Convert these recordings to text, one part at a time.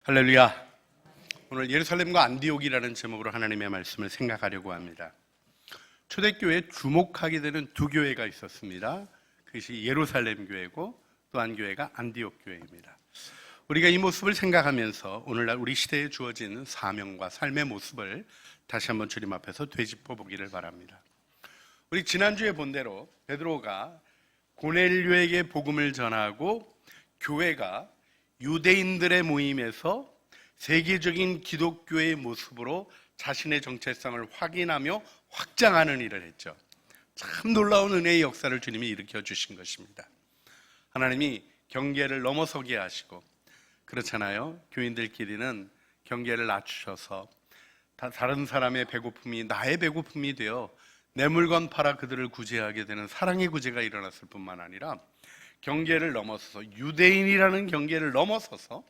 할렐루야. 오늘 예루살렘과 안디옥이라는 제목으로 하나님의 말씀을 생각하려고 합니다. 초대교회에 주목하게 되는 두 교회가 있었습니다. 그것이 예루살렘 교회고 또 한 교회가 안디옥 교회입니다. 우리가 이 모습을 생각하면서 오늘날 우리 시대에 주어진 사명과 삶의 모습을 다시 한번 주님 앞에서 되짚어 보기를 바랍니다. 우리 지난주에 본 대로 베드로가 고넬료에게 복음을 전하고 교회가 유대인들의 모임에서 세계적인 기독교의 모습으로 자신의 정체성을 확인하며 확장하는 일을 했죠. 참 놀라운 은혜의 역사를 주님이 일으켜 주신 것입니다. 하나님이 경계를 넘어서게 하시고, 그렇잖아요. 교인들끼리는 경계를 낮추셔서 다른 사람의 배고픔이 나의 배고픔이 되어 내 물건 팔아 그들을 구제하게 되는 사랑의 구제가 일어났을 뿐만 아니라 경계를 넘어서서, 유대인이라는 경계를 넘어서서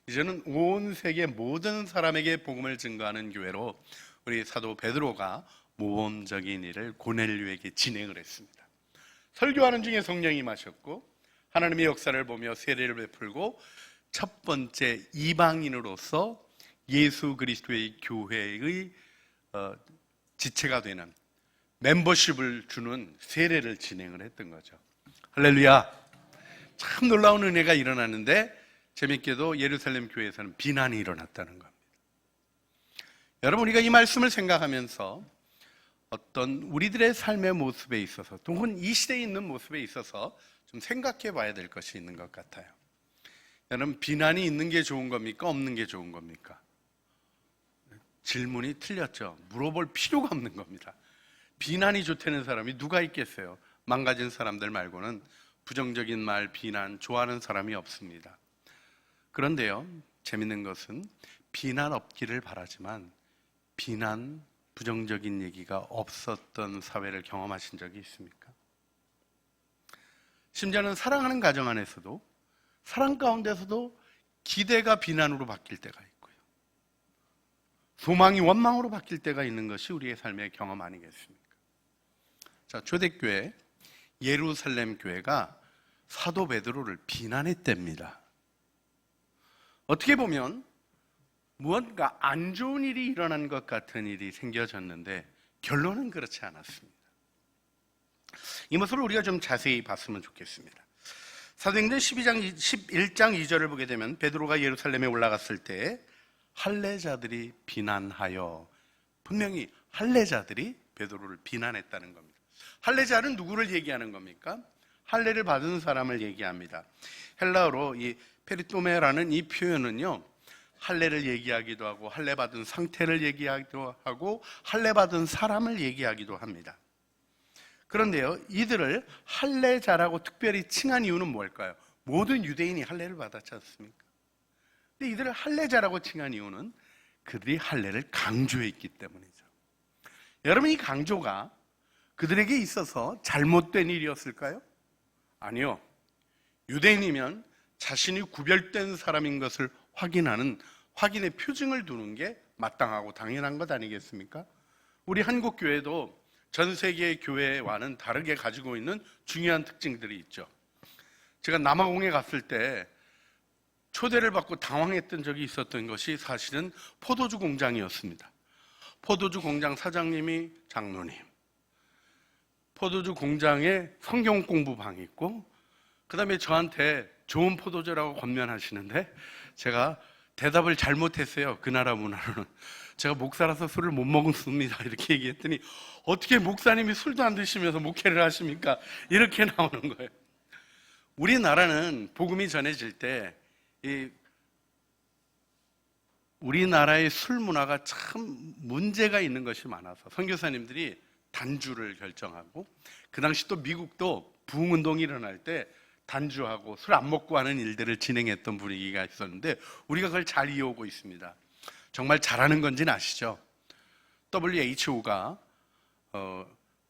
이제는 온 세계 모든 사람에게 복음을 증거하는 교회로 우리 사도 베드로가 모범적인 일을 고넬료에게 진행을 했습니다. 설교하는 중에 성령이 임하셨고 하나님의 역사를 보며 세례를 베풀고 첫 번째 이방인으로서 예수 그리스도의 교회의 지체가 되는 멤버십을 주는 세례를 진행을 했던 거죠. 할렐루야. 참 놀라운 은혜가 일어났는데 재밌게도 예루살렘 교회에서는 비난이 일어났다는 겁니다. 여러분, 우리가 이 말씀을 생각하면서 어떤 우리들의 삶의 모습에 있어서 또는 이 시대에 있는 모습에 있어서 좀 생각해 봐야 될 것이 있는 것 같아요. 여러분, 비난이 있는 게 좋은 겁니까? 없는 게 좋은 겁니까? 질문이 틀렸죠. 물어볼 필요가 없는 겁니다. 비난이 좋다는 사람이 누가 있겠어요? 망가진 사람들 말고는 부정적인 말, 비난 좋아하는 사람이 없습니다. 그런데요, 재밌는 것은 비난 없기를 바라지만 비난, 부정적인 얘기가 없었던 사회를 경험하신 적이 있습니까? 심지어는 사랑하는 가정 안에서도, 사랑 가운데서도 기대가 비난으로 바뀔 때가 있고요, 소망이 원망으로 바뀔 때가 있는 것이 우리의 삶의 경험 아니겠습니까? 자, 초대교회 예루살렘 교회가 사도 베드로를 비난했답니다. 어떻게 보면 무언가 안 좋은 일이 일어난 것 같은 일이 생겨졌는데 결론은 그렇지 않았습니다. 이 모습을 우리가 좀 자세히 봤으면 좋겠습니다. 사도행전 11장 2절을 보게 되면 베드로가 예루살렘에 올라갔을 때 할례자들이 비난하여, 분명히 할례자들이 베드로를 비난했다는 겁니다. 할례자는 누구를 얘기하는 겁니까? 할례를 받은 사람을 얘기합니다. 헬라어로 이 페리토메라는 이 표현은요, 할례를 얘기하기도 하고 할례 받은 상태를 얘기하기도 하고 할례 받은 사람을 얘기하기도 합니다. 그런데요, 이들을 할례자라고 특별히 칭한 이유는 뭘까요? 모든 유대인이 할례를 받았지 않습니까? 근데 이들을 할례자라고 칭한 이유는 그들이 할례를 강조했기 때문이죠. 여러분, 이 강조가 그들에게 있어서 잘못된 일이었을까요? 아니요. 유대인이면 자신이 구별된 사람인 것을 확인의 표징을 두는 게 마땅하고 당연한 것 아니겠습니까? 우리 한국 교회도 전 세계의 교회와는 다르게 가지고 있는 중요한 특징들이 있죠. 제가 남아공에 갔을 때 초대를 받고 당황했던 적이 있었던 것이 사실은 포도주 공장이었습니다. 포도주 공장 사장님이 장로님, 포도주 공장에 성경 공부방이 있고, 그 다음에 저한테 좋은 포도주라고 권면하시는데 제가 대답을 잘못했어요. 그 나라 문화로는 제가 목사라서 술을 못 먹습니다 이렇게 얘기했더니, 어떻게 목사님이 술도 안 드시면서 목회를 하십니까? 이렇게 나오는 거예요. 우리나라는 복음이 전해질 때 우리나라의 술 문화가 참 문제가 있는 것이 많아서 선교사님들이 단주를 결정하고, 그 당시 또 미국도 부흥운동이 일어날 때 단주하고 술 안 먹고 하는 일들을 진행했던 분위기가 있었는데 우리가 그걸 잘 이어오고 있습니다. 정말 잘하는 건지는 아시죠? WHO가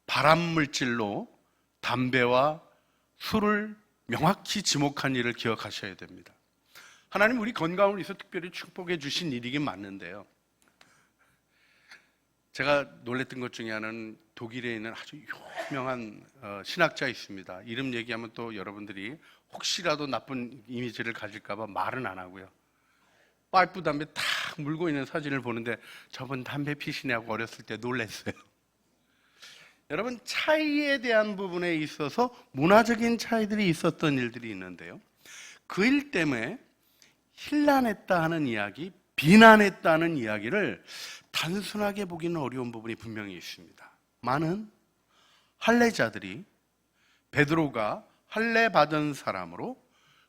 발암물질로 담배와 술을 명확히 지목한 일을 기억하셔야 됩니다. 하나님 우리 건강을 위해서 특별히 축복해 주신 일이긴 맞는데요, 제가 놀랬던 것 중에 하나는 독일에 있는 아주 유명한 신학자 있습니다. 이름 얘기하면 또 여러분들이 혹시라도 나쁜 이미지를 가질까 봐 말은 안 하고요. 파이프 담배 탁 물고 있는 사진을 보는데 저분 담배 피시네 하고 어렸을 때 놀랐어요. 여러분, 차이에 대한 부분에 있어서 문화적인 차이들이 있었던 일들이 있는데요. 그 일 때문에 힐난했다 하는 이야기, 비난했다는 이야기를 단순하게 보기는 어려운 부분이 분명히 있습니다. 많은 할례자들이 베드로가 할례 받은 사람으로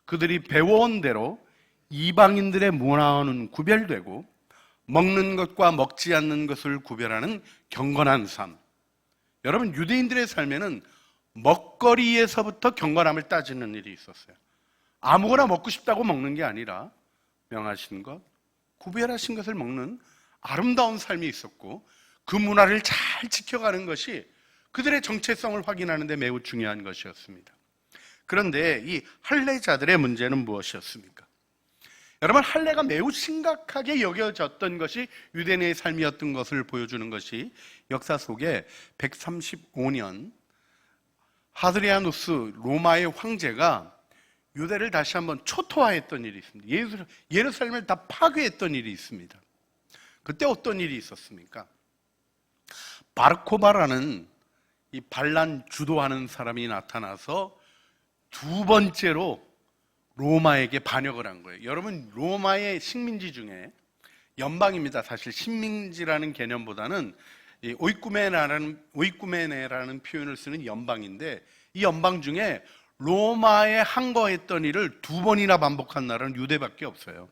그들이 배워온 대로 이방인들의 문화와는 구별되고 먹는 것과 먹지 않는 것을 구별하는 경건한 삶. 여러분, 유대인들의 삶에는 먹거리에서부터 경건함을 따지는 일이 있었어요. 아무거나 먹고 싶다고 먹는 게 아니라 명하신 것, 구별하신 것을 먹는 아름다운 삶이 있었고 그 문화를 잘 지켜가는 것이 그들의 정체성을 확인하는 데 매우 중요한 것이었습니다. 그런데 이 할례자들의 문제는 무엇이었습니까? 여러분, 할례가 매우 심각하게 여겨졌던 것이 유대인의 삶이었던 것을 보여주는 것이 역사 속에 135년 하드리아누스 로마의 황제가 유대를 다시 한번 초토화했던 일이 있습니다. 예루살렘을 다 파괴했던 일이 있습니다. 그때 어떤 일이 있었습니까? 바르코바라는 이 반란 주도하는 사람이 나타나서 두 번째로 로마에게 반역을 한 거예요. 여러분, 로마의 식민지 중에 연방입니다. 사실 식민지라는 개념보다는 오이쿠메네라는 표현을 쓰는 연방인데, 이 연방 중에 로마에 항거했던 일을 두 번이나 반복한 나라는 유대밖에 없어요.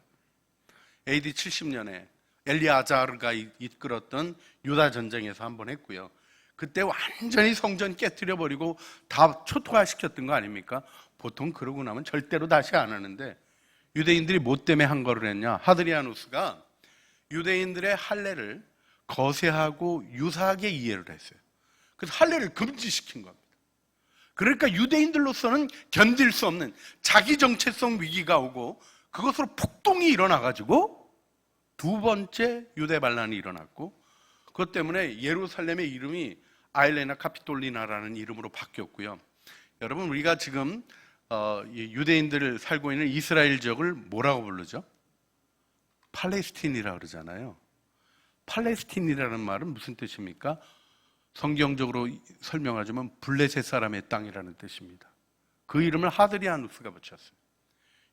AD 70년에 엘리아자르가 이끌었던 유다 전쟁에서 한 번 했고요. 그때 완전히 성전 깨트려버리고 다 초토화시켰던 거 아닙니까? 보통 그러고 나면 절대로 다시 안 하는데 유대인들이 뭐 때문에 한 거를 했냐? 하드리아누스가 유대인들의 할례를 거세하고 유사하게 이해를 했어요. 그래서 할례를 금지시킨 겁니다. 그러니까 유대인들로서는 견딜 수 없는 자기 정체성 위기가 오고 그것으로 폭동이 일어나가지고 두 번째 유대 반란이 일어났고, 그것 때문에 예루살렘의 이름이 아일레나 카피톨리나라는 이름으로 바뀌었고요. 여러분, 우리가 지금 유대인들을 살고 있는 이스라엘 지역을 뭐라고 부르죠? 팔레스틴이라고 그러잖아요. 팔레스틴이라는 말은 무슨 뜻입니까? 성경적으로 설명하자면 블레셋 사람의 땅이라는 뜻입니다. 그 이름을 하드리아누스가 붙였어요.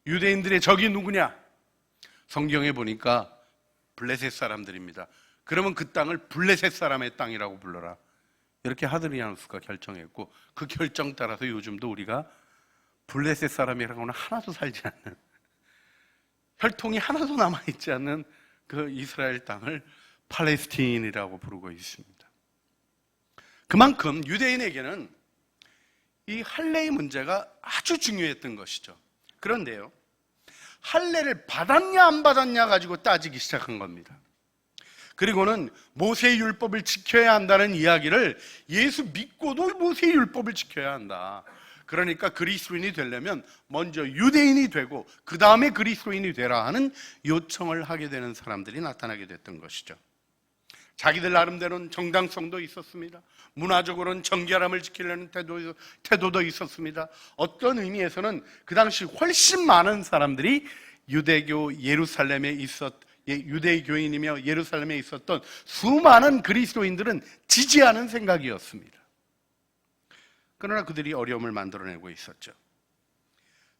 유대인들의 적이 누구냐? 성경에 보니까 블레셋 사람들입니다. 그러면 그 땅을 블레셋 사람의 땅이라고 불러라. 이렇게 하드리아누스가 결정했고, 그 결정 따라서 요즘도 우리가 블레셋 사람이라고는 하나도 살지 않는, 혈통이 하나도 남아있지 않는 그 이스라엘 땅을 팔레스틴이라고 부르고 있습니다. 그만큼 유대인에게는 이 할례의 문제가 아주 중요했던 것이죠. 그런데요, 할례를 받았냐 안 받았냐 가지고 따지기 시작한 겁니다. 그리고는 모세의 율법을 지켜야 한다는 이야기를 예수 믿고도 모세의 율법을 지켜야 한다. 그러니까 그리스도인이 되려면 먼저 유대인이 되고 그 다음에 그리스도인이 되라 하는 요청을 하게 되는 사람들이 나타나게 됐던 것이죠. 자기들 나름대로는 정당성도 있었습니다. 문화적으로는 정결함을 지키려는 태도도 있었습니다. 어떤 의미에서는 그 당시 훨씬 많은 사람들이 유대의 교인이며 예루살렘에 있었던 수많은 그리스도인들은 지지하는 생각이었습니다. 그러나 그들이 어려움을 만들어내고 있었죠.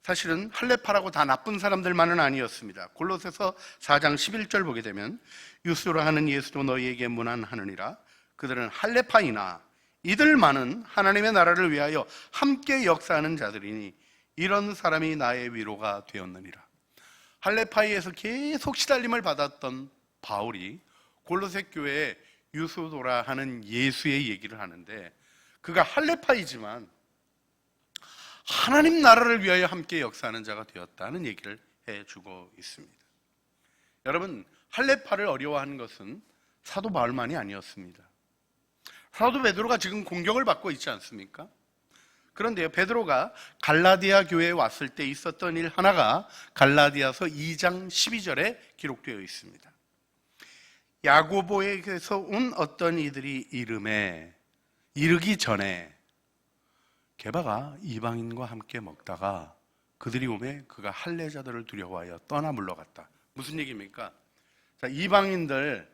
사실은 할례파라고 다 나쁜 사람들만은 아니었습니다. 골로새서 4장 11절 보게 되면 유수로 하는 예수도 너희에게 문안하느니라. 그들은 할례파이나 이들만은 하나님의 나라를 위하여 함께 역사하는 자들이니 이런 사람이 나의 위로가 되었느니라. 할례파이에서 계속 시달림을 받았던 바울이 골로새 교회에 유수도라 하는 예수의 얘기를 하는데, 그가 할례파이지만 하나님 나라를 위하여 함께 역사하는 자가 되었다는 얘기를 해주고 있습니다. 여러분, 할례파를 어려워하는 것은 사도 바울만이 아니었습니다. 사도 베드로가 지금 공격을 받고 있지 않습니까? 그런데요, 베드로가 갈라디아 교회에 왔을 때 있었던 일 하나가 갈라디아서 2장 12절에 기록되어 있습니다. 야고보에게서 온 어떤 이들이 이르기 전에 게바가 이방인과 함께 먹다가 그들이 오매 그가 할례자들을 두려워하여 떠나 물러갔다. 무슨 얘기입니까? 자, 이방인들,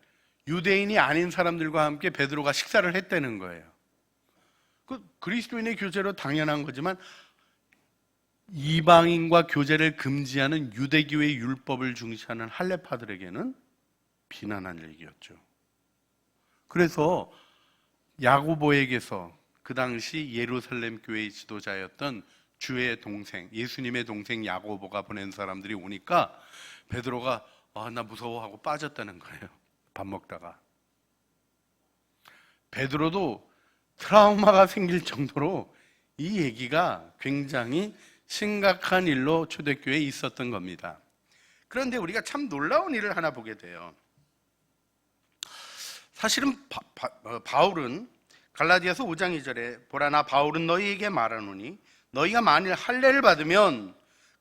유대인이 아닌 사람들과 함께 베드로가 식사를 했다는 거예요. 그리스도인의 교제로 당연한 거지만 이방인과 교제를 금지하는 유대교의 율법을 중시하는 할례파들에게는 비난한 얘기였죠. 그래서 야고보에게서 그 당시 예루살렘 교회의 지도자였던 주의 동생, 예수님의 동생 야고보가 보낸 사람들이 오니까 베드로가 나 무서워하고 빠졌다는 거예요. 밥 먹다가. 베드로도 트라우마가 생길 정도로 이 얘기가 굉장히 심각한 일로 초대교회에 있었던 겁니다. 그런데 우리가 참 놀라운 일을 하나 보게 돼요. 사실은 바울은 갈라디아서 5장 2절에 보라 나 바울은 너희에게 말하노니 너희가 만일 할례를 받으면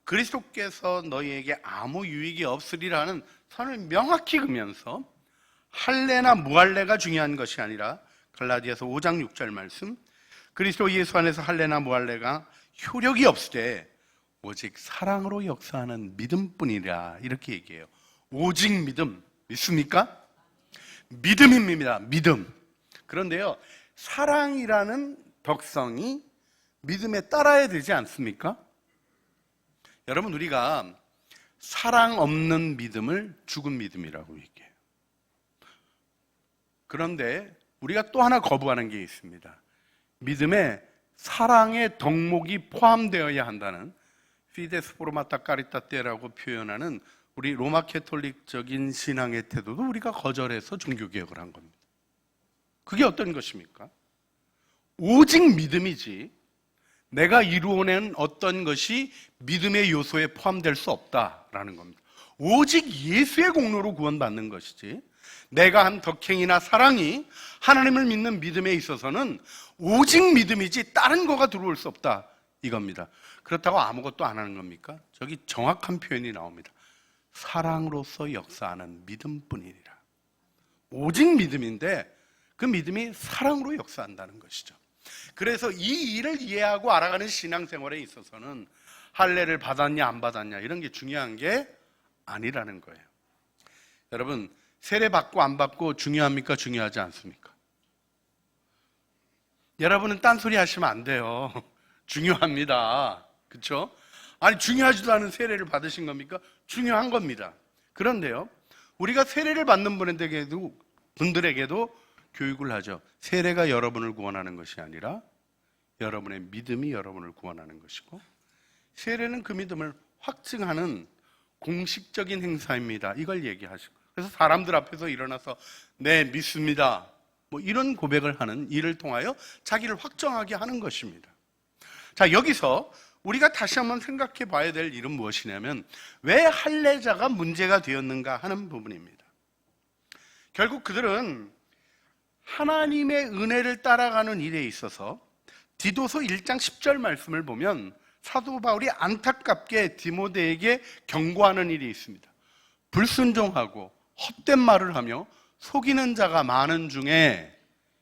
그리스도께서 너희에게 아무 유익이 없으리라는 선을 명확히 그면서 할례나 무할례가 중요한 것이 아니라 갈라디아서 5장 6절 말씀 그리스도 예수 안에서 할례나 무할례가 효력이 없으되 오직 사랑으로 역사하는 믿음뿐이라 이렇게 얘기해요. 오직 믿음 믿습니까? 믿음입니다. 믿음. 그런데요 사랑이라는 덕성이 믿음에 따라야 되지 않습니까? 여러분 우리가 사랑 없는 믿음을 죽은 믿음이라고 얘기해요. 그런데 우리가 또 하나 거부하는 게 있습니다. 믿음에 사랑의 덕목이 포함되어야 한다는 피데스 포르마타 카리타테라고 표현하는 우리 로마 캐톨릭적인 신앙의 태도도 우리가 거절해서 종교개혁을 한 겁니다. 그게 어떤 것입니까? 오직 믿음이지 내가 이루어낸 어떤 것이 믿음의 요소에 포함될 수 없다라는 겁니다. 오직 예수의 공로로 구원받는 것이지 내가 한 덕행이나 사랑이 하나님을 믿는 믿음에 있어서는 오직 믿음이지 다른 거가 들어올 수 없다 이겁니다. 그렇다고 아무것도 안 하는 겁니까? 저기 정확한 표현이 나옵니다. 사랑으로서 역사하는 믿음뿐이니라. 오직 믿음인데 그 믿음이 사랑으로 역사한다는 것이죠. 그래서 이 일을 이해하고 알아가는 신앙생활에 있어서는 할례를 받았냐 안 받았냐 이런 게 중요한 게 아니라는 거예요. 여러분 세례 받고 안 받고 중요합니까? 중요하지 않습니까? 여러분은 딴소리 하시면 안 돼요. 중요합니다. 그렇죠? 아니 중요하지도 않은 세례를 받으신 겁니까? 중요한 겁니다. 그런데요 우리가 세례를 받는 분들에게도 교육을 하죠. 세례가 여러분을 구원하는 것이 아니라 여러분의 믿음이 여러분을 구원하는 것이고 세례는 그 믿음을 확증하는 공식적인 행사입니다. 이걸 얘기하시고 그래서 사람들 앞에서 일어나서 네 믿습니다 뭐 이런 고백을 하는 일을 통하여 자기를 확정하게 하는 것입니다. 자 여기서 우리가 다시 한번 생각해 봐야 될 일은 무엇이냐면 왜 할례자가 문제가 되었는가 하는 부분입니다. 결국 그들은 하나님의 은혜를 따라가는 일에 있어서 디도서 1장 10절 말씀을 보면 사도 바울이 안타깝게 디모데에게 경고하는 일이 있습니다. 불순종하고 헛된 말을 하며 속이는 자가 많은 중에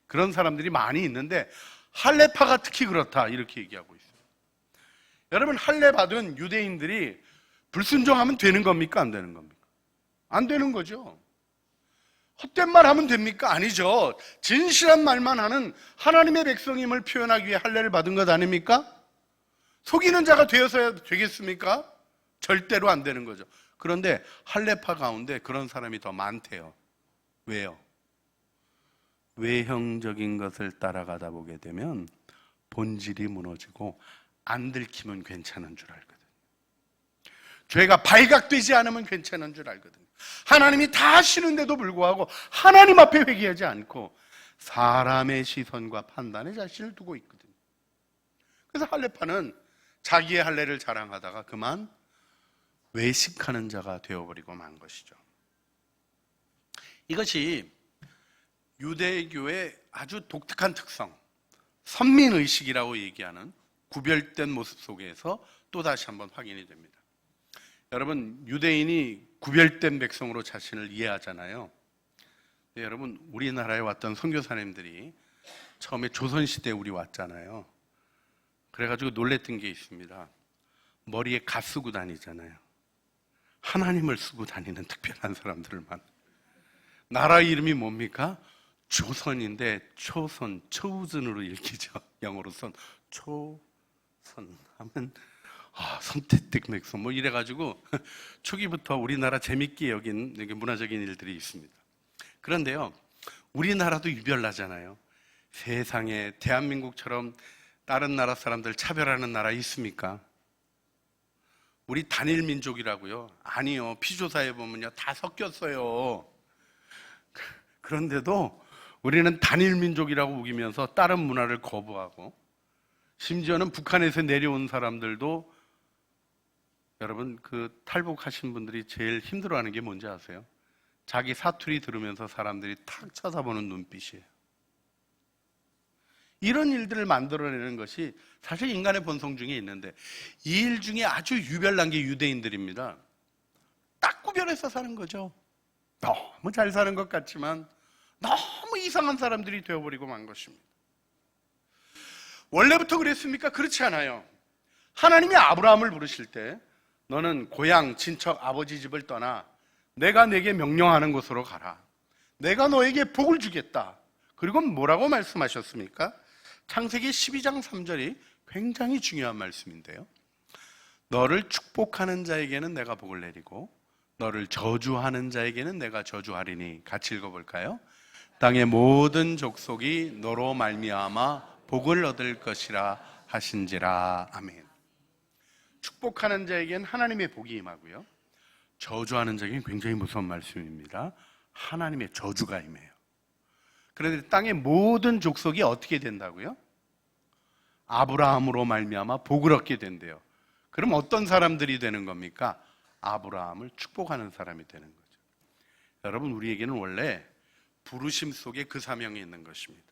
그런 사람들이 많이 있는데 할례파가 특히 그렇다 이렇게 얘기하고 있어요. 여러분 할례 받은 유대인들이 불순종하면 되는 겁니까? 안 되는 겁니까? 안 되는 거죠. 헛된 말 하면 됩니까? 아니죠. 진실한 말만 하는 하나님의 백성임을 표현하기 위해 할례를 받은 것 아닙니까? 속이는 자가 되어서야 되겠습니까? 절대로 안 되는 거죠. 그런데 할례파 가운데 그런 사람이 더 많대요. 왜요? 외형적인 것을 따라가다 보게 되면 본질이 무너지고 안 들키면 괜찮은 줄 알거든. 죄가 발각되지 않으면 괜찮은 줄 알거든. 하나님이 다 아시는데도 불구하고 하나님 앞에 회개하지 않고 사람의 시선과 판단에 자신을 두고 있거든. 그래서 할례파는 자기의 할례를 자랑하다가 그만 외식하는 자가 되어버리고 만 것이죠. 이것이 유대교의 아주 독특한 특성, 선민의식이라고 얘기하는 구별된 모습 속에서 또다시 한번 확인이 됩니다. 여러분 유대인이 구별된 백성으로 자신을 이해하잖아요. 네, 여러분 우리나라에 왔던 선교사님들이 처음에 조선시대에 우리 왔잖아요. 그래가지고 놀랬던 게 있습니다. 머리에 가 쓰고 다니잖아요. 하나님을 쓰고 다니는 특별한 사람들을 만나. 나라 이름이 뭡니까? 조선인데 초선, 초우즌으로 읽히죠. 영어로선 초선 하면 선택 맥선 뭐 이래가지고 초기부터 우리나라 재밌게 여긴 문화적인 일들이 있습니다. 그런데요, 우리나라도 유별나잖아요. 세상에 대한민국처럼 다른 나라 사람들 차별하는 나라 있습니까? 우리 단일 민족이라고요? 아니요. 피조사에 보면요 다 섞였어요. 그런데도 우리는 단일 민족이라고 우기면서 다른 문화를 거부하고, 심지어는 북한에서 내려온 사람들도, 여러분 그 탈북하신 분들이 제일 힘들어하는 게 뭔지 아세요? 자기 사투리 들으면서 사람들이 탁 쳐다보는 눈빛이에요. 이런 일들을 만들어내는 것이 사실 인간의 본성 중에 있는데, 이 일 중에 아주 유별난 게 유대인들입니다. 딱 구별해서 사는 거죠. 너무 잘 사는 것 같지만 너무 이상한 사람들이 되어버리고 만 것입니다. 원래부터 그랬습니까? 그렇지 않아요. 하나님이 아브라함을 부르실 때 너는 고향, 친척, 아버지 집을 떠나 내가 내게 명령하는 곳으로 가라. 내가 너에게 복을 주겠다. 그리고 뭐라고 말씀하셨습니까? 창세기 12장 3절이 굉장히 중요한 말씀인데요. 너를 축복하는 자에게는 내가 복을 내리고 너를 저주하는 자에게는 내가 저주하리니. 같이 읽어볼까요? 땅의 모든 족속이 너로 말미암아 복을 얻을 것이라 하신지라. 아멘. 축복하는 자에게는 하나님의 복이 임하고요, 저주하는 자에게는 굉장히 무서운 말씀입니다. 하나님의 저주가 임해요. 그런데 땅의 모든 족속이 어떻게 된다고요? 아브라함으로 말미암아 복을 얻게 된대요. 그럼 어떤 사람들이 되는 겁니까? 아브라함을 축복하는 사람이 되는 거죠. 여러분, 우리에게는 원래 부르심 속에 그 사명이 있는 것입니다.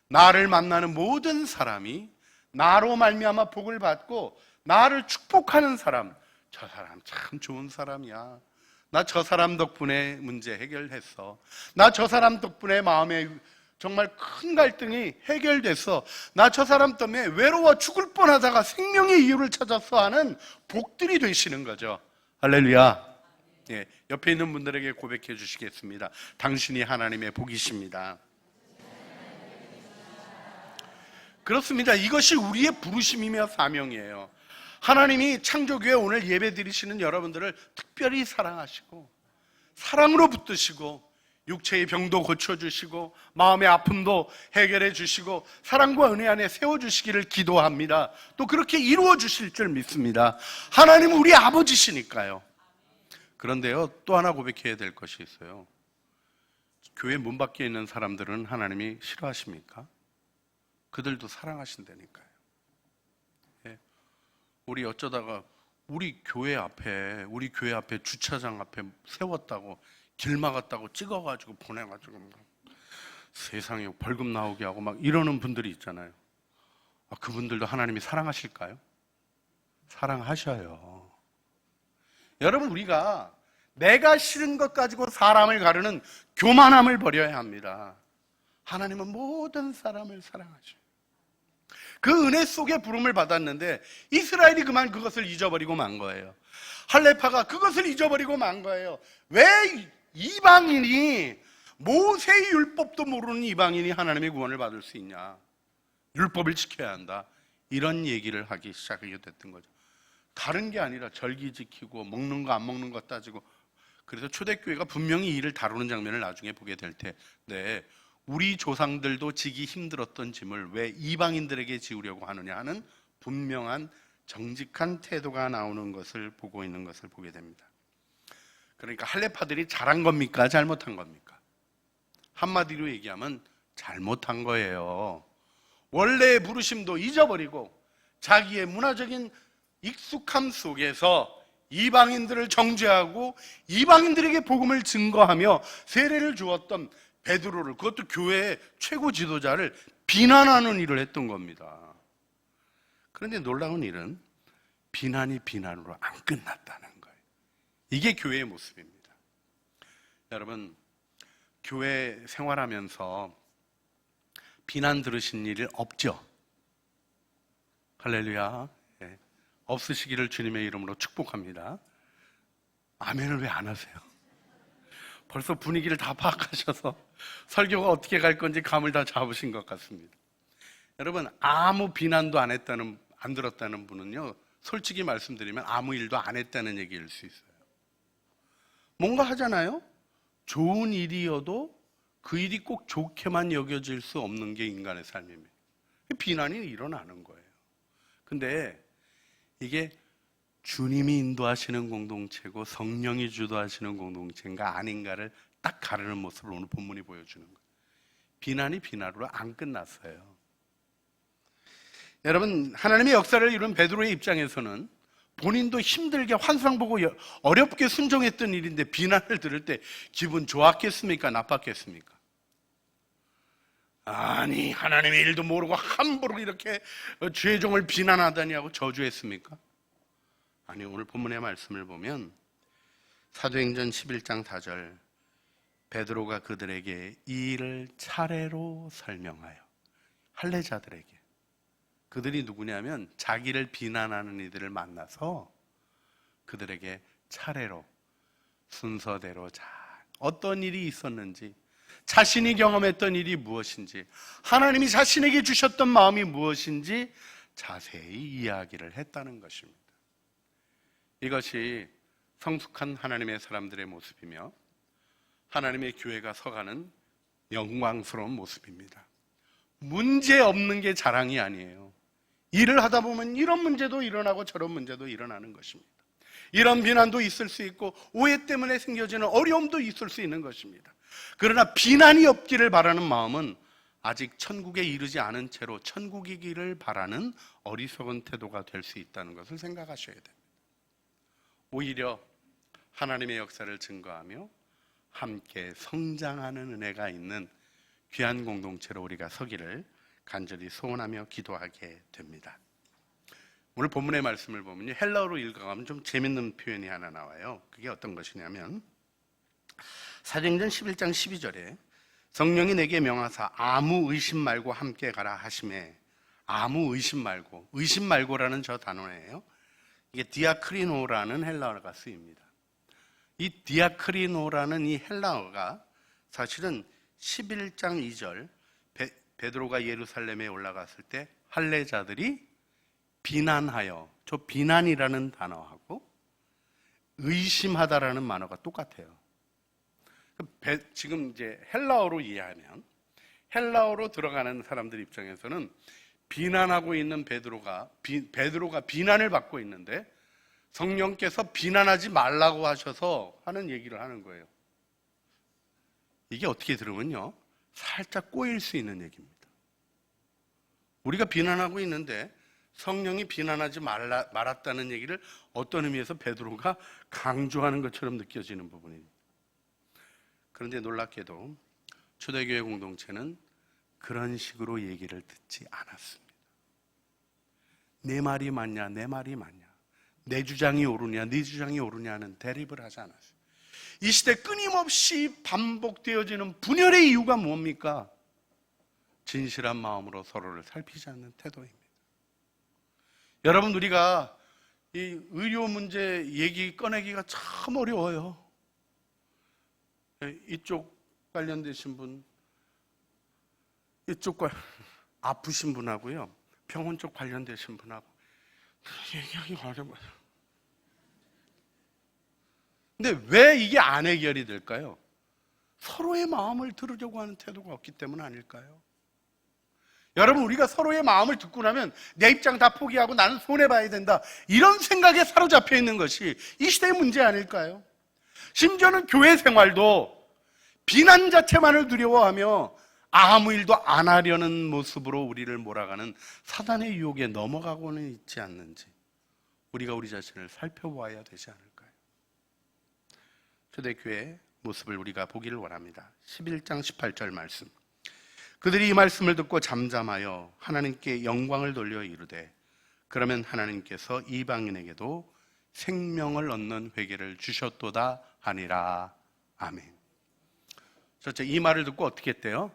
나를 만나는 모든 사람이 나로 말미암아 복을 받고 나를 축복하는 사람, 저 사람 참 좋은 사람이야. 나 저 사람 덕분에 문제 해결했어. 나 저 사람 덕분에 마음에 정말 큰 갈등이 해결됐어. 나 저 사람 때문에 외로워 죽을 뻔하다가 생명의 이유를 찾았어 하는 복들이 되시는 거죠. 할렐루야. 예, 옆에 있는 분들에게 고백해 주시겠습니다. 당신이 하나님의 복이십니다. 그렇습니다. 이것이 우리의 부르심이며 사명이에요. 하나님이 창조교회 오늘 예배 드리시는 여러분들을 특별히 사랑하시고 사랑으로 붙드시고 육체의 병도 고쳐주시고 마음의 아픔도 해결해 주시고 사랑과 은혜 안에 세워주시기를 기도합니다. 또 그렇게 이루어 주실 줄 믿습니다. 하나님은 우리 아버지시니까요. 그런데요, 또 하나 고백해야 될 것이 있어요. 교회 문 밖에 있는 사람들은 하나님이 싫어하십니까? 그들도 사랑하신다니까요. 예. 우리 어쩌다가 우리 교회 앞에 주차장 앞에 세웠다고 길 막았다고 찍어가지고 보내가지고 막 세상에 벌금 나오게 하고 막 이러는 분들이 있잖아요. 그분들도 하나님이 사랑하실까요? 사랑하셔요. 여러분, 우리가 내가 싫은 것 가지고 사람을 가르는 교만함을 버려야 합니다. 하나님은 모든 사람을 사랑하셔요. 그 은혜 속에 부름을 받았는데 이스라엘이 그만 그것을 잊어버리고 만 거예요. 할레파가 그것을 잊어버리고 만 거예요. 왜 이방인이, 모세의 율법도 모르는 이방인이 하나님의 구원을 받을 수 있냐? 율법을 지켜야 한다. 이런 얘기를 하기 시작하게 됐던 거죠. 다른 게 아니라 절기 지키고 먹는 거 안 먹는 거 따지고. 그래서 초대교회가 분명히 이를 다루는 장면을 나중에 보게 될 텐데, 우리 조상들도 지기 힘들었던 짐을 왜 이방인들에게 지우려고 하느냐 하는 분명한 정직한 태도가 나오는 것을 보고 있는 것을 보게 됩니다. 그러니까 할레파들이 잘한 겁니까? 잘못한 겁니까? 한마디로 얘기하면 잘못한 거예요. 원래의 부르심도 잊어버리고 자기의 문화적인 익숙함 속에서 이방인들을 정죄하고 이방인들에게 복음을 증거하며 세례를 주었던 베드로를, 그것도 교회의 최고 지도자를 비난하는 일을 했던 겁니다. 그런데 놀라운 일은 비난이 비난으로 안 끝났다는 거예요. 이게 교회의 모습입니다. 여러분, 교회 생활하면서 비난 들으신 일 없죠? 할렐루야. 네. 없으시기를 주님의 이름으로 축복합니다. 아멘을 왜 안 하세요? 벌써 분위기를 다 파악하셔서 설교가 어떻게 갈 건지 감을 다 잡으신 것 같습니다. 여러분, 아무 비난도 안 들었다는 분은요, 솔직히 말씀드리면 아무 일도 안 했다는 얘기일 수 있어요. 뭔가 하잖아요? 좋은 일이어도 그 일이 꼭 좋게만 여겨질 수 없는 게 인간의 삶입니다. 비난이 일어나는 거예요. 근데 이게 주님이 인도하시는 공동체고 성령이 주도하시는 공동체인가 아닌가를 딱 가르는 모습을 오늘 본문이 보여주는 거예요. 비난이 비난으로 안 끝났어요. 여러분, 하나님의 역사를 이룬 베드로의 입장에서는 본인도 힘들게 환상 보고 어렵게 순종했던 일인데 비난을 들을 때 기분 좋았겠습니까? 나빴겠습니까? 아니, 하나님의 일도 모르고 함부로 이렇게 죄종을 비난하다니 하고 저주했습니까? 아니, 오늘 본문의 말씀을 보면 사도행전 11장 4절, 베드로가 그들에게 이 일을 차례로 설명하여, 할례자들에게, 그들이 누구냐면 자기를 비난하는 이들을 만나서 그들에게 차례로 순서대로 잘 어떤 일이 있었는지, 자신이 경험했던 일이 무엇인지, 하나님이 자신에게 주셨던 마음이 무엇인지 자세히 이야기를 했다는 것입니다. 이것이 성숙한 하나님의 사람들의 모습이며 하나님의 교회가 서가는 영광스러운 모습입니다. 문제 없는 게 자랑이 아니에요. 일을 하다 보면 이런 문제도 일어나고 저런 문제도 일어나는 것입니다. 이런 비난도 있을 수 있고 오해 때문에 생겨지는 어려움도 있을 수 있는 것입니다. 그러나 비난이 없기를 바라는 마음은 아직 천국에 이르지 않은 채로 천국이기를 바라는 어리석은 태도가 될 수 있다는 것을 생각하셔야 됩니다. 오히려 하나님의 역사를 증거하며 함께 성장하는 은혜가 있는 귀한 공동체로 우리가 서기를 간절히 소원하며 기도하게 됩니다. 오늘 본문의 말씀을 보면 헬라어로 읽어가면 좀 재밌는 표현이 하나 나와요. 그게 어떤 것이냐면 사도행전 11장 12절에 성령이 내게 명하사 아무 의심 말고 함께 가라 하심에, 아무 의심 말고라는 저 단어예요. 이게 디아크리노라는 헬라어가 쓰입니다. 이 디아크리노라는 이 헬라어가 사실은 11장 2절 베드로가 예루살렘에 올라갔을 때 할례자들이 비난하여, 저 비난이라는 단어하고 의심하다라는 단어가 똑같아요. 지금 이제 헬라어로 이해하면, 헬라어로 들어가는 사람들 입장에서는 비난하고 있는 베드로가 비난을 받고 있는데 성령께서 비난하지 말라고 하셔서 하는 얘기를 하는 거예요. 이게 어떻게 들으면요, 살짝 꼬일 수 있는 얘기입니다. 우리가 비난하고 있는데 성령이 비난하지 말았다는 얘기를 어떤 의미에서 베드로가 강조하는 것처럼 느껴지는 부분입니다. 그런데 놀랍게도 초대교회 공동체는 그런 식으로 얘기를 듣지 않았습니다. 내 말이 맞냐, 내 말이 맞냐, 내 주장이 옳으냐, 네 주장이 옳으냐는 대립을 하지 않았어요. 이 시대 끊임없이 반복되어지는 분열의 이유가 뭡니까? 진실한 마음으로 서로를 살피지 않는 태도입니다. 여러분, 우리가 이 의료 문제 얘기 꺼내기가 참 어려워요. 이쪽 관련되신 분, 이쪽 아프신 분하고요, 병원 쪽 관련되신 분하고 얘기하기 어려워요. 근데 왜 이게 안 해결이 될까요? 서로의 마음을 들으려고 하는 태도가 없기 때문 아닐까요? 여러분, 우리가 서로의 마음을 듣고 나면 내 입장 다 포기하고 나는 손해봐야 된다, 이런 생각에 사로잡혀 있는 것이 이 시대의 문제 아닐까요? 심지어는 교회 생활도 비난 자체만을 두려워하며 아무 일도 안 하려는 모습으로 우리를 몰아가는 사단의 유혹에 넘어가고는 있지 않는지 우리가 우리 자신을 살펴보아야 되지 않을까요? 초대교회의 모습을 우리가 보기를 원합니다. 11장 18절 말씀, 그들이 이 말씀을 듣고 잠잠하여 하나님께 영광을 돌려 이르되 그러면 하나님께서 이방인에게도 생명을 얻는 회개를 주셨도다 하니라. 아멘. 첫째, 이 말을 듣고 어떻게 했대요?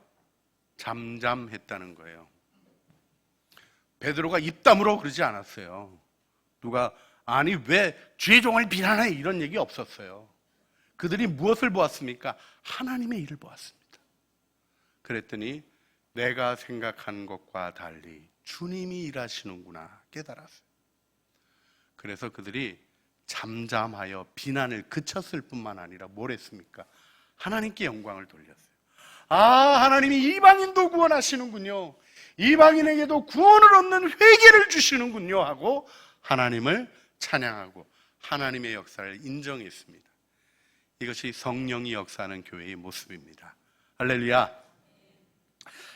잠잠했다는 거예요. 베드로가 입담으로 그러지 않았어요. 누가 아니 왜 죄종을 비난해? 이런 얘기 없었어요. 그들이 무엇을 보았습니까? 하나님의 일을 보았습니다. 그랬더니 내가 생각한 것과 달리 주님이 일하시는구나 깨달았어요. 그래서 그들이 잠잠하여 비난을 그쳤을 뿐만 아니라 뭘 했습니까? 하나님께 영광을 돌렸어요. 아, 하나님이 이방인도 구원하시는군요. 이방인에게도 구원을 얻는 회개를 주시는군요 하고 하나님을 찬양하고 하나님의 역사를 인정했습니다. 이것이 성령이 역사하는 교회의 모습입니다. 할렐루야.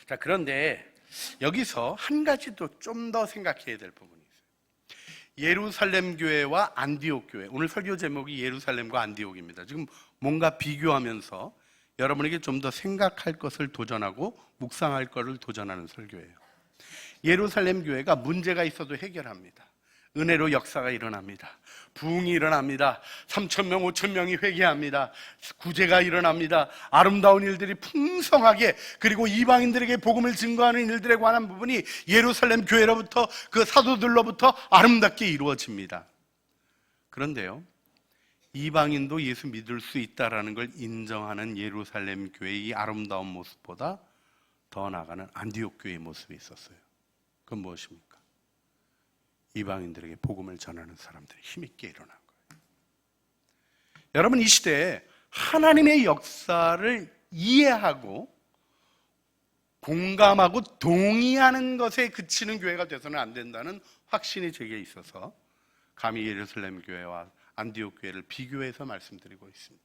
자, 그런데 여기서 한 가지 또 좀 더 생각해야 될 부분이 있어요. 예루살렘 교회와 안디옥 교회. 오늘 설교 제목이 예루살렘과 안디옥입니다. 지금 뭔가 비교하면서 여러분에게 좀 더 생각할 것을 도전하고 묵상할 것을 도전하는 설교예요. 예루살렘 교회가 문제가 있어도 해결합니다. 은혜로 역사가 일어납니다. 부흥이 일어납니다. 3,000명, 5,000명이 회개합니다. 구제가 일어납니다. 아름다운 일들이 풍성하게, 그리고 이방인들에게 복음을 증거하는 일들에 관한 부분이 예루살렘 교회로부터, 그 사도들로부터 아름답게 이루어집니다. 그런데요, 이방인도 예수 믿을 수 있다라는 걸 인정하는 예루살렘 교회의 아름다운 모습보다 더 나아가는 안디옥 교회의 모습이 있었어요. 그건 무엇입니까? 이방인들에게 복음을 전하는 사람들이 힘있게 일어난 거예요. 여러분, 이 시대에 하나님의 역사를 이해하고 공감하고 동의하는 것에 그치는 교회가 돼서는 안 된다는 확신이 제게 있어서 감히 예루살렘 교회와 안디옥 교회를 비교해서 말씀드리고 있습니다.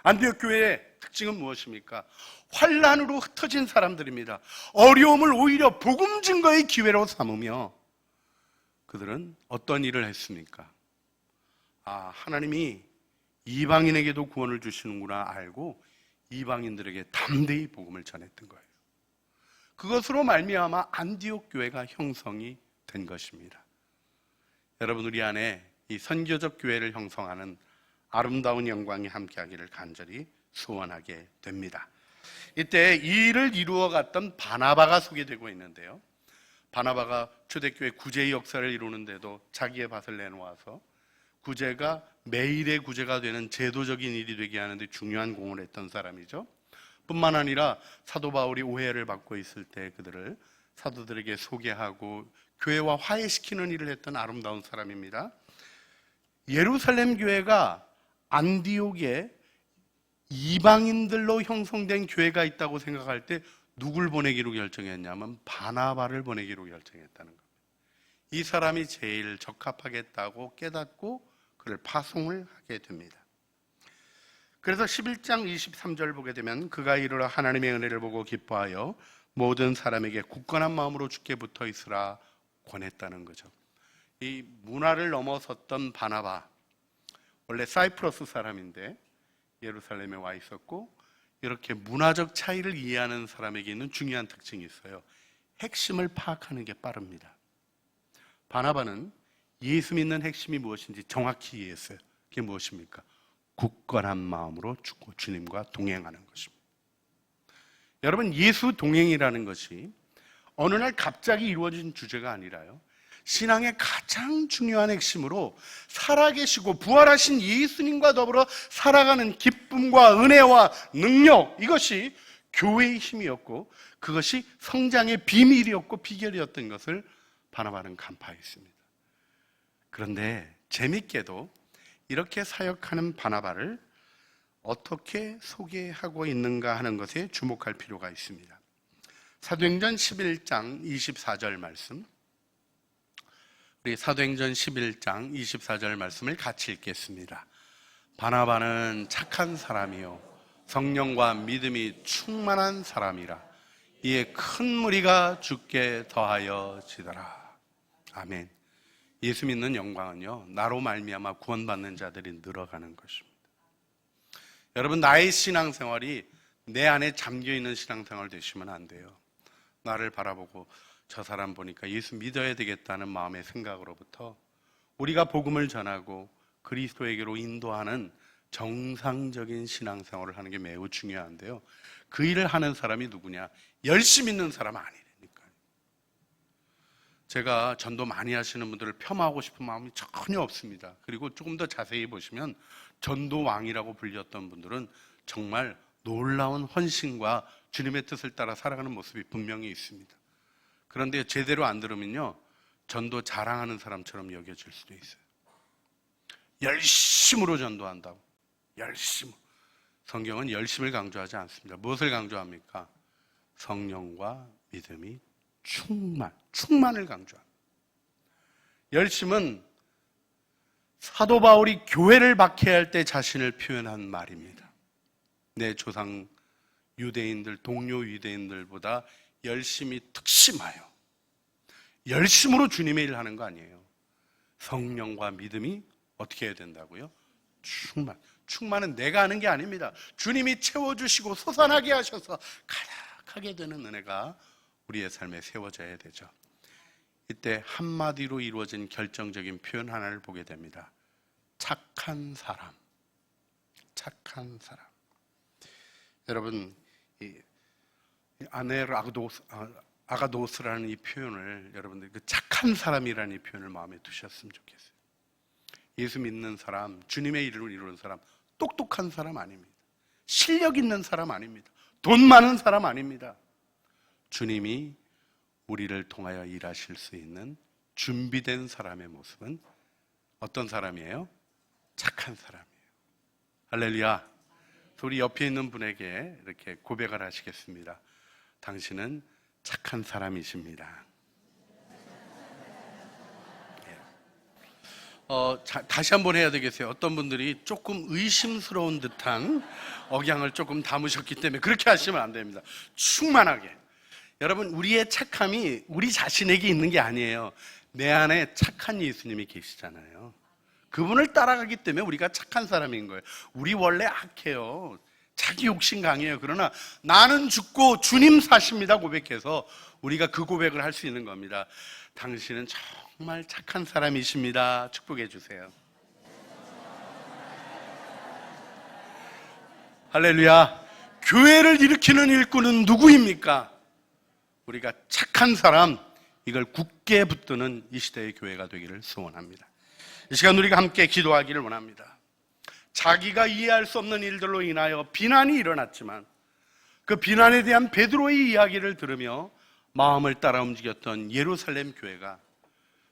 안디옥 교회의 특징은 무엇입니까? 환난으로 흩어진 사람들입니다. 어려움을 오히려 복음 증거의 기회로 삼으며 그들은 어떤 일을 했습니까? 아, 하나님이 이방인에게도 구원을 주시는구나 알고 이방인들에게 담대히 복음을 전했던 거예요. 그것으로 말미암아 안디옥 교회가 형성이 된 것입니다. 여러분, 우리 안에 이 선교적 교회를 형성하는 아름다운 영광이 함께하기를 간절히 소원하게 됩니다. 이때 이 일을 이루어갔던 바나바가 소개되고 있는데요. 바나바가 초대교회 구제의 역사를 이루는데도 자기의 밭을 내놓아서 구제가 매일의 구제가 되는 제도적인 일이 되게 하는데 중요한 공을 했던 사람이죠. 뿐만 아니라 사도 바울이 오해를 받고 있을 때 그들을 사도들에게 소개하고 교회와 화해시키는 일을 했던 아름다운 사람입니다. 예루살렘 교회가 안디옥에 이방인들로 형성된 교회가 있다고 생각할 때 누굴 보내기로 결정했냐면 바나바를 보내기로 결정했다는 겁니다. 이 사람이 제일 적합하겠다고 깨닫고 그를 파송을 하게 됩니다. 그래서 11장 23절 보게 되면 그가 이르러 하나님의 은혜를 보고 기뻐하여 모든 사람에게 굳건한 마음으로 주께 붙어 있으라 권했다는 거죠. 이 문화를 넘어섰던 바나바, 원래 사이프러스 사람인데 예루살렘에 와 있었고, 이렇게 문화적 차이를 이해하는 사람에게 있는 중요한 특징이 있어요. 핵심을 파악하는 게 빠릅니다. 바나바는 예수 믿는 핵심이 무엇인지 정확히 이해했어요. 그게 무엇입니까? 굳건한 마음으로 주님과 동행하는 것입니다. 여러분, 예수 동행이라는 것이 어느 날 갑자기 이루어진 주제가 아니라요, 신앙의 가장 중요한 핵심으로 살아계시고 부활하신 예수님과 더불어 살아가는 기쁨과 은혜와 능력, 이것이 교회의 힘이었고 그것이 성장의 비밀이었고 비결이었던 것을 바나바는 간파했습니다. 그런데 재밌게도 이렇게 사역하는 바나바를 어떻게 소개하고 있는가 하는 것에 주목할 필요가 있습니다. 사도행전 11장 24절 말씀, 우리 사도행전 11장 24절 말씀을 같이 읽겠습니다. 바나바는 착한 사람이요 성령과 믿음이 충만한 사람이라 이에 큰 무리가 주께 더하여 지더라. 아멘. 예수 믿는 영광은요, 나로 말미암아 구원받는 자들이 늘어가는 것입니다. 여러분, 나의 신앙생활이 내 안에 잠겨있는 신앙생활 되시면 안 돼요. 나를 바라보고 저 사람 보니까 예수 믿어야 되겠다는 마음의 생각으로부터 우리가 복음을 전하고 그리스도에게로 인도하는 정상적인 신앙생활을 하는 게 매우 중요한데요. 그 일을 하는 사람이 누구냐? 열심히 있는 사람 아니라니까요. 제가 전도 많이 하시는 분들을 폄하하고 싶은 마음이 전혀 없습니다. 그리고 조금 더 자세히 보시면 전도 왕이라고 불렸던 분들은 정말 놀라운 헌신과 주님의 뜻을 따라 살아가는 모습이 분명히 있습니다. 그런데 제대로 안 들으면요, 전도 자랑하는 사람처럼 여겨질 수도 있어요. 열심으로 전도한다고. 열심. 성경은 열심을 강조하지 않습니다. 무엇을 강조합니까? 성령과 믿음이 충만을 강조합니다. 열심은 사도 바울이 교회를 박해할 때 자신을 표현한 말입니다. 내 조상 유대인들, 동료 유대인들보다 열심히 특심하여 열심으로 주님의 일을 하는 거 아니에요. 성령과 믿음이 어떻게 해야 된다고요? 충만은 내가 하는 게 아닙니다. 주님이 채워주시고 솟아나게 하셔서 가득하게 되는 은혜가 우리의 삶에 세워져야 되죠. 이때 한마디로 이루어진 결정적인 표현 하나를 보게 됩니다. 착한 사람. 착한 사람. 여러분, 이 아가도스라는 이 표현을 여러분들 그 착한 사람이라는 이 표현을 마음에 두셨으면 좋겠어요. 예수 믿는 사람, 주님의 일을 이루는 사람, 똑똑한 사람 아닙니다. 실력 있는 사람 아닙니다. 돈 많은 사람 아닙니다. 주님이 우리를 통하여 일하실 수 있는 준비된 사람의 모습은 어떤 사람이에요? 착한 사람이에요. 할렐루야. 우리 옆에 있는 분에게 이렇게 고백을 하시겠습니다. 당신은 착한 사람이십니다. 다시 한번 해야 되겠어요. 어떤 분들이 조금 의심스러운 듯한 억양을 조금 담으셨기 때문에 그렇게 하시면 안 됩니다. 충만하게. 여러분, 우리의 착함이 우리 자신에게 있는 게 아니에요. 내 안에 착한 예수님이 계시잖아요. 그분을 따라가기 때문에 우리가 착한 사람인 거예요. 우리 원래 악해요. 자기 욕심 강해요. 그러나 나는 죽고 주님 사십니다 고백해서 우리가 그 고백을 할 수 있는 겁니다. 당신은 정말 착한 사람이십니다. 축복해 주세요. 할렐루야. 교회를 일으키는 일꾼은 누구입니까? 우리가 착한 사람, 이걸 굳게 붙드는 이 시대의 교회가 되기를 소원합니다. 이 시간 우리가 함께 기도하기를 원합니다. 자기가 이해할 수 없는 일들로 인하여 비난이 일어났지만 그 비난에 대한 베드로의 이야기를 들으며 마음을 따라 움직였던 예루살렘 교회가,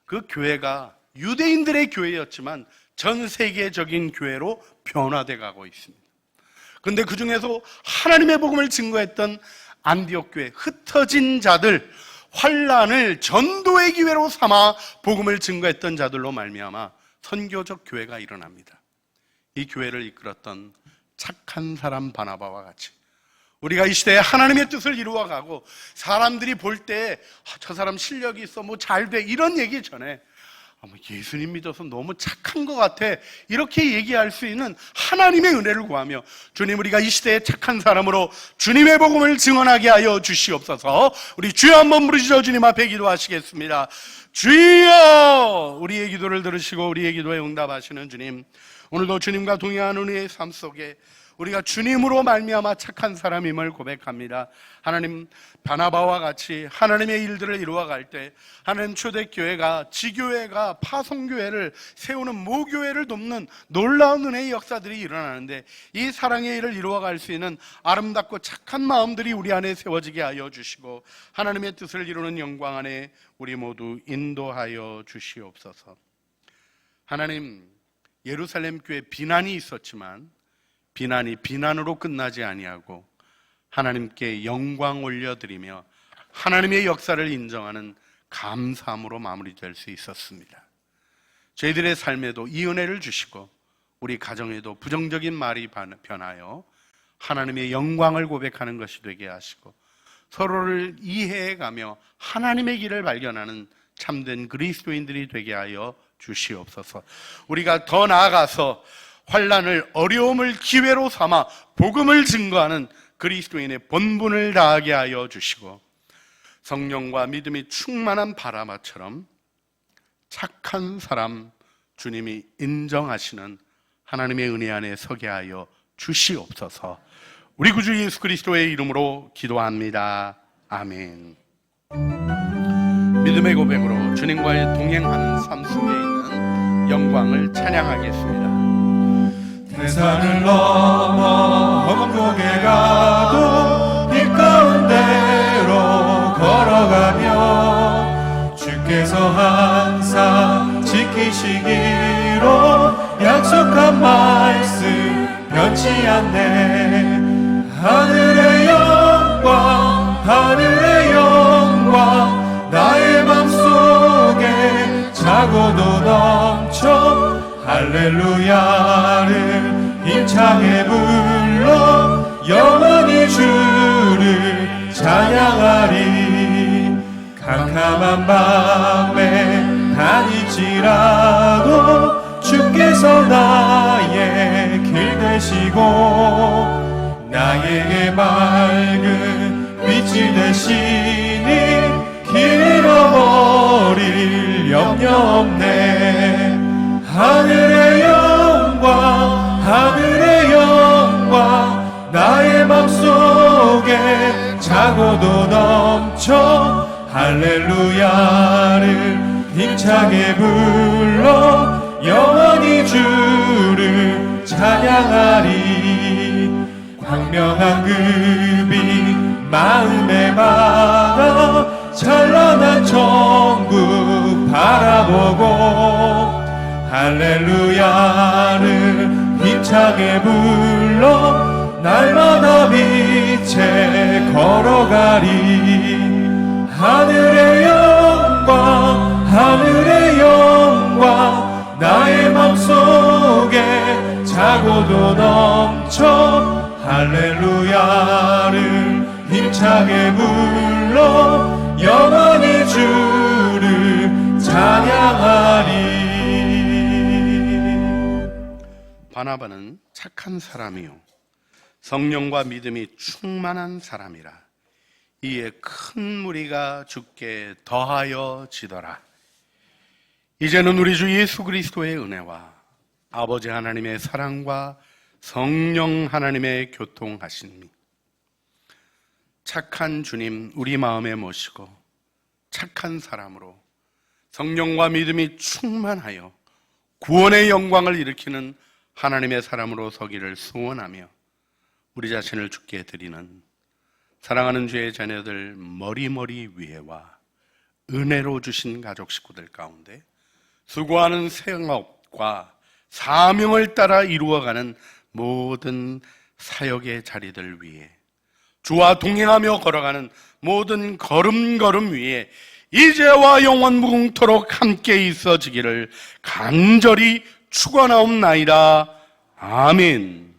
그 교회가 유대인들의 교회였지만 전 세계적인 교회로 변화돼 가고 있습니다. 그런데 그 중에서 하나님의 복음을 증거했던 안디옥 교회, 흩어진 자들, 환란을 전도의 기회로 삼아 복음을 증거했던 자들로 말미암아 선교적 교회가 일어납니다. 이 교회를 이끌었던 착한 사람 바나바와 같이 우리가 이 시대에 하나님의 뜻을 이루어가고 사람들이 볼 때 저 사람 실력이 있어, 뭐 잘 돼, 이런 얘기 전에 예수님 믿어서 너무 착한 것 같아, 이렇게 얘기할 수 있는 하나님의 은혜를 구하며 주님, 우리가 이 시대에 착한 사람으로 주님의 복음을 증언하게 하여 주시옵소서. 우리 주여 한번 부르시죠. 주님 앞에 기도하시겠습니다. 주여, 우리의 기도를 들으시고 우리의 기도에 응답하시는 주님, 오늘도 주님과 동행하는 우리의 삶 속에 우리가 주님으로 말미암아 착한 사람임을 고백합니다. 하나님, 바나바와 같이 하나님의 일들을 이루어갈 때 하나님, 초대교회가, 지교회가, 파송교회를 세우는 모교회를 돕는 놀라운 은혜의 역사들이 일어나는데 이 사랑의 일을 이루어갈 수 있는 아름답고 착한 마음들이 우리 안에 세워지게 하여 주시고 하나님의 뜻을 이루는 영광 안에 우리 모두 인도하여 주시옵소서. 하나님, 예루살렘 교회 비난이 있었지만 비난이 비난으로 끝나지 아니하고 하나님께 영광 올려드리며 하나님의 역사를 인정하는 감사함으로 마무리될 수 있었습니다. 저희들의 삶에도 이 은혜를 주시고 우리 가정에도 부정적인 말이 변하여 하나님의 영광을 고백하는 것이 되게 하시고 서로를 이해해가며 하나님의 길을 발견하는 참된 그리스도인들이 되게 하여 주시옵소서. 우리가 더 나아가서 환난을, 어려움을 기회로 삼아 복음을 증거하는 그리스도인의 본분을 다하게 하여 주시고 성령과 믿음이 충만한 바라마처럼 착한 사람, 주님이 인정하시는 하나님의 은혜 안에 서게 하여 주시옵소서. 우리 구주 예수 그리스도의 이름으로 기도합니다. 아멘. 믿음의 고백으로 주님과의 동행하는 삶 속에 있는 영광을 찬양하겠습니다. 대산을 넘어 험곡에 가도 빛 가운데로 걸어가며 주께서 항상 지키시기로 약속한 말씀 변치 않네. 하늘의 영광 하늘의 영광 나의 맘속에 차고도 넘쳐 할렐루야를 힘차게 불러 영원히 주를 찬양하리. 캄캄한 밤에 다닐지라도 주께서 나의 길 되시고 나에게 맑은 빛이 되시니 길 잃어버릴 염려 없네. 하늘의 영광 하늘의 영광 나의 맘속에 차고도 넘쳐 할렐루야를 힘차게 불러 영원히 주를 찬양하리. 광명한 그 빛 마음에 받아 찬란한 천국 바라보고 할렐루야를 힘차게 불러 날마다 빛에 걸어가리. 하늘의 영광 하늘의 영광 나의 맘속에 차고도 넘쳐 할렐루야를 힘차게 불러 영원히 주를 찬양하리. 바나바는 착한 사람이요 성령과 믿음이 충만한 사람이라. 이에 큰 무리가 주께 더하여 지더라. 이제는 우리 주 예수 그리스도의 은혜와 아버지 하나님의 사랑과 성령 하나님의 교통하심이 착한 주님 우리 마음에 모시고 착한 사람으로 성령과 믿음이 충만하여 구원의 영광을 일으키는 하나님의 사람으로 서기를 소원하며 우리 자신을 주께 드리는 사랑하는 주의 자녀들 머리머리 위에와 은혜로 주신 가족 식구들 가운데 수고하는 생업과 사명을 따라 이루어가는 모든 사역의 자리들 위에 주와 동행하며 걸어가는 모든 걸음걸음 위에 이제와 영원 무궁토록 함께 있어지기를 간절히 축원하옵나이다. 아멘.